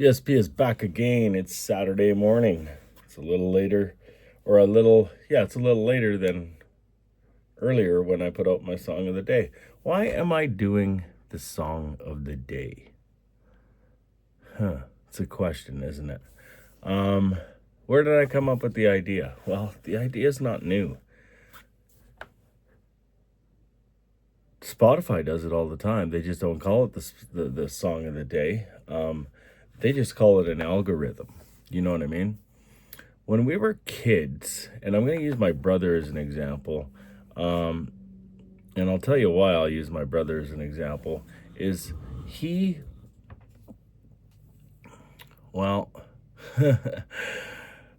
BSP is back again. It's Saturday morning. It's a little later, or a little, yeah, it's a little later than earlier when I put out my song of the day. Why am I doing the song of the day? It's a question, isn't it? Where did I come up with the idea? Well, the idea is not new. Spotify does it all the time. They just don't call it the song of the day. They just call it an algorithm. You know what I mean? When we were kids, and I'm going to use my brother as an example, and I'll tell you why I'll use my brother as an example, is he, well,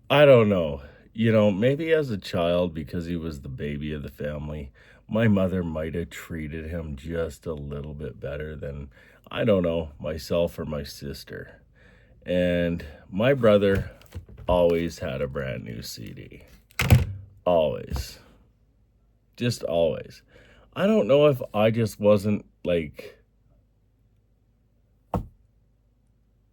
I don't know. Maybe as a child, because he was the baby of the family, my mother might have treated him just a little bit better than, I don't know, myself or my sister. And my brother always had a brand new CD. Always. Just always. I don't know if I just wasn't like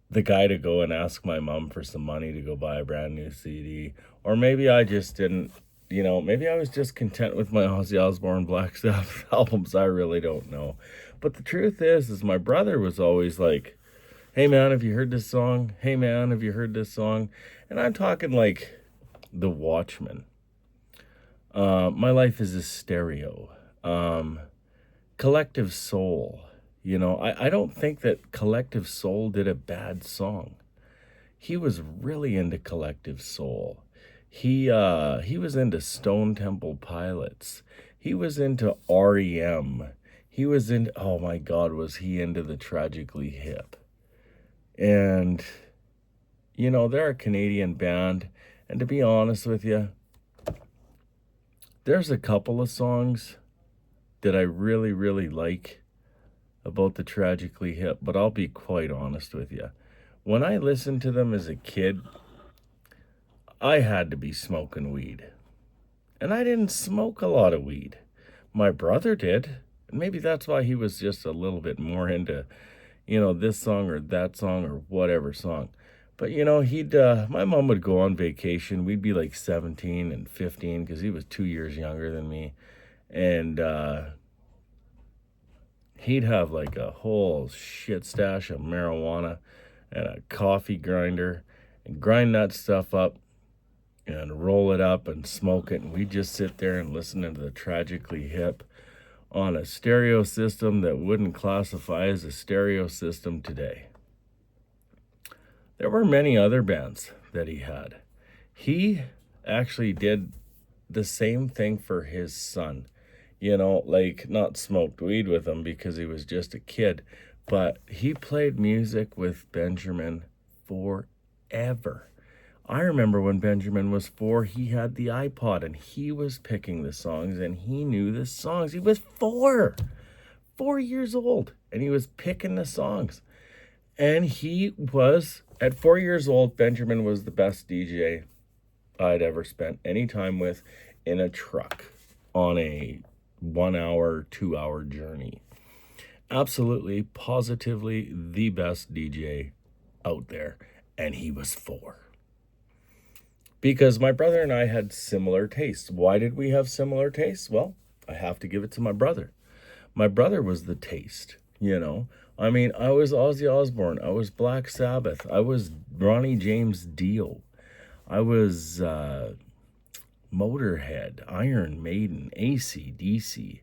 the guy to go and ask my mom for some money to go buy a brand new CD, or maybe I just didn't, maybe I was just content with my Ozzy Osbourne Black Sabbath albums. I really don't know. But the truth is my brother was always like, hey man, have you heard this song? Hey man, have you heard this song? And I'm talking like The Watchmen. My Life is a Stereo. Collective Soul. I don't think that Collective Soul did a bad song. He was really into Collective Soul. He was into Stone Temple Pilots. He was into REM. He was into, oh my God, was he into the Tragically Hip? And, they're a Canadian band. And to be honest with you, there's a couple of songs that I really, really like about the Tragically Hip, but I'll be quite honest with you. When I listened to them as a kid, I had to be smoking weed. And I didn't smoke a lot of weed. My brother did. And maybe that's why he was just a little bit more into, this song or that song or whatever song. But, my mom would go on vacation. We'd be like 17 and 15 because he was 2 years younger than me. And he'd have like a whole shit stash of marijuana and a coffee grinder and grind that stuff up and roll it up and smoke it. And we'd just sit there and listen to the Tragically Hip on a stereo system that wouldn't classify as a stereo system today. There were many other bands that he had. He actually did the same thing for his son. Like not smoked weed with him because he was just a kid, but he played music with Benjamin forever. I remember when Benjamin was 4, he had the iPod and he was picking the songs and he knew the songs. He was 4 years old, and he was picking the songs. And he was, at 4 years old, Benjamin was the best DJ I'd ever spent any time with in a truck on a 1 hour, 2 hour journey. Absolutely, positively the best DJ out there. And he was 4. Because my brother and I had similar tastes. Why did we have similar tastes? Well, I have to give it to my brother. My brother was the taste, I was Ozzy Osbourne. I was Black Sabbath. I was Ronnie James Dio. I was Motorhead, Iron Maiden, AC/DC.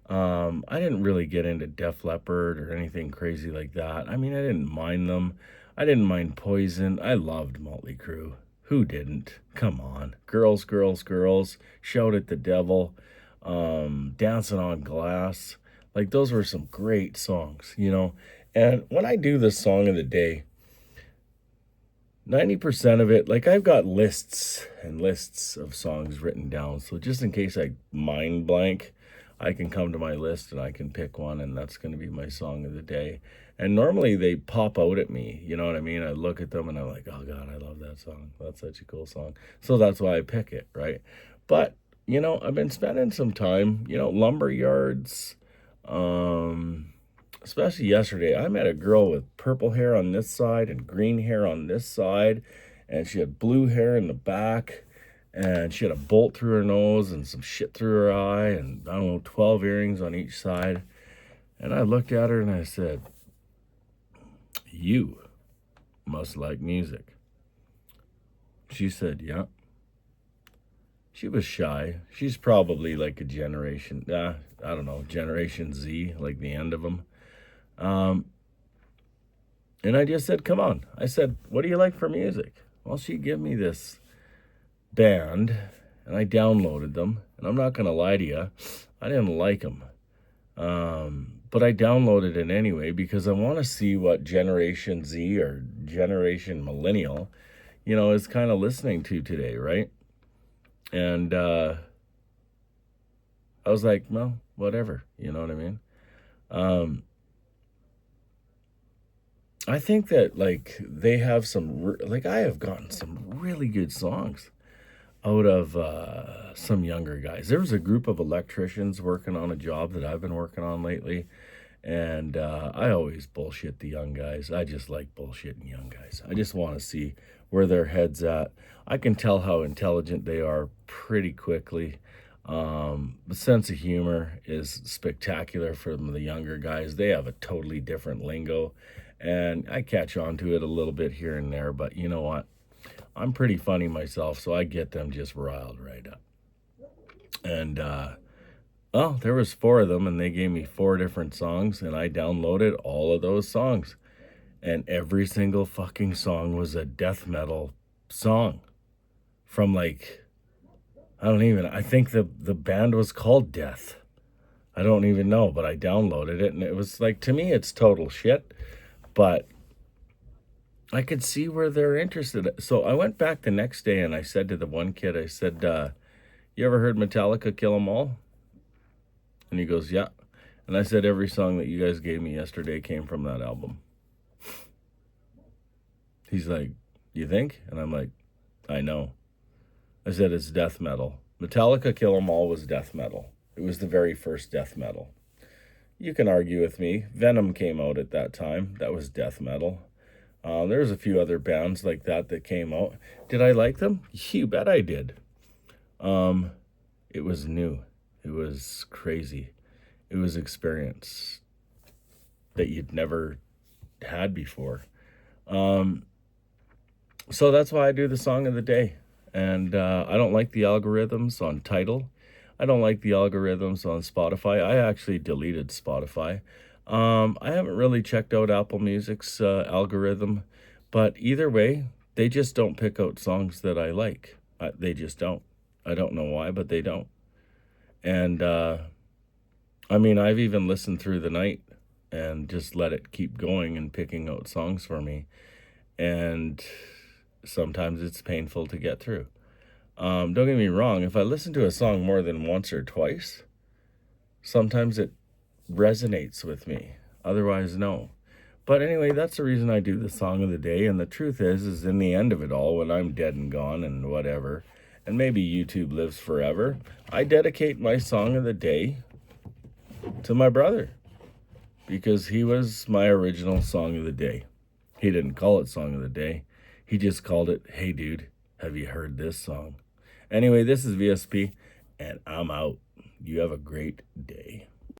I didn't really get into Def Leppard or anything crazy like that. I didn't mind them. I didn't mind Poison. I loved Motley Crue. Who didn't? Come on. Girls, Girls, Girls, Shout at the Devil, Dancing on Glass. Like, those were some great songs, And when I do the song of the day, 90% of it, like, I've got lists and lists of songs written down. So just in case I mind blank, I can come to my list and I can pick one, and that's going to be my song of the day. And normally they pop out at me, you know what I mean? I look at them and I'm like, oh God, I love that song. That's such a cool song. So that's why I pick it, right? But, I've been spending some time, lumber yards, especially yesterday, I met a girl with purple hair on this side and green hair on this side, and she had blue hair in the back, and she had a bolt through her nose and some shit through her eye, and I don't know, 12 earrings on each side. And I looked at her and I said, "You must like music." She said, "Yeah." She was shy. She's probably like a generation, I don't know, Generation Z, like the end of them. Um, and I just said, "Come on." I said, "What do you like for music?" Well, she gave me this band, and I downloaded them. And I'm not going to lie to you, I didn't like them. But I downloaded it anyway because I want to see what Generation Z or Generation Millennial, is kind of listening to today, right? And I was like, well, whatever, you know what I mean? Um, I think that like they have like I have gotten some really good songs out of some younger guys. There was a group of electricians working on a job that I've been working on lately, and I always bullshit the young guys. I just like bullshitting young guys. I just want to see where their heads at. I can tell how intelligent they are pretty quickly. The sense of humor is spectacular from the younger guys. They have a totally different lingo, and I catch on to it a little bit here and there, but you know what? I'm pretty funny myself, so I get them just riled right up. And well, there was four of them, and they gave me four different songs, and I downloaded all of those songs. And every single fucking song was a death metal song from like, I think the band was called Death. I don't even know, but I downloaded it, and it was like, to me, it's total shit, but I could see where they're interested. So I went back the next day and I said to the one kid, I said, "You ever heard Metallica Kill 'Em All?" And he goes, "Yeah." And I said, "Every song that you guys gave me yesterday came from that album." He's like, "You think?" And I'm like, "I know." I said, "It's death metal. Metallica Kill 'Em All was death metal. It was the very first death metal. You can argue with me. Venom came out at that time. That was death metal. There's a few other bands like that came out. Did I like them? You bet I did. Um, it was new. It was crazy. It was experience that you'd never had before. Um, so that's why I do the song of the day. And I don't like the algorithms on Tidal. I don't like the algorithms on Spotify. I actually deleted Spotify. I haven't really checked out Apple Music's algorithm, but either way, they just don't pick out songs that I like. They just don't. I don't know why, but they don't. And I mean, I've even listened through the night and just let it keep going and picking out songs for me. And sometimes it's painful to get through. Don't get me wrong, if I listen to a song more than once or twice, sometimes it resonates with me. Otherwise, no. But anyway, that's the reason I do the song of the day. And the truth is in the end of it all, when I'm dead and gone and whatever, and maybe YouTube lives forever, I dedicate my song of the day to my brother because he was my original song of the day. He didn't call it song of the day. He just called it, "Hey dude, have you heard this song?" Anyway, this is VSP, and I'm out. You have a great day.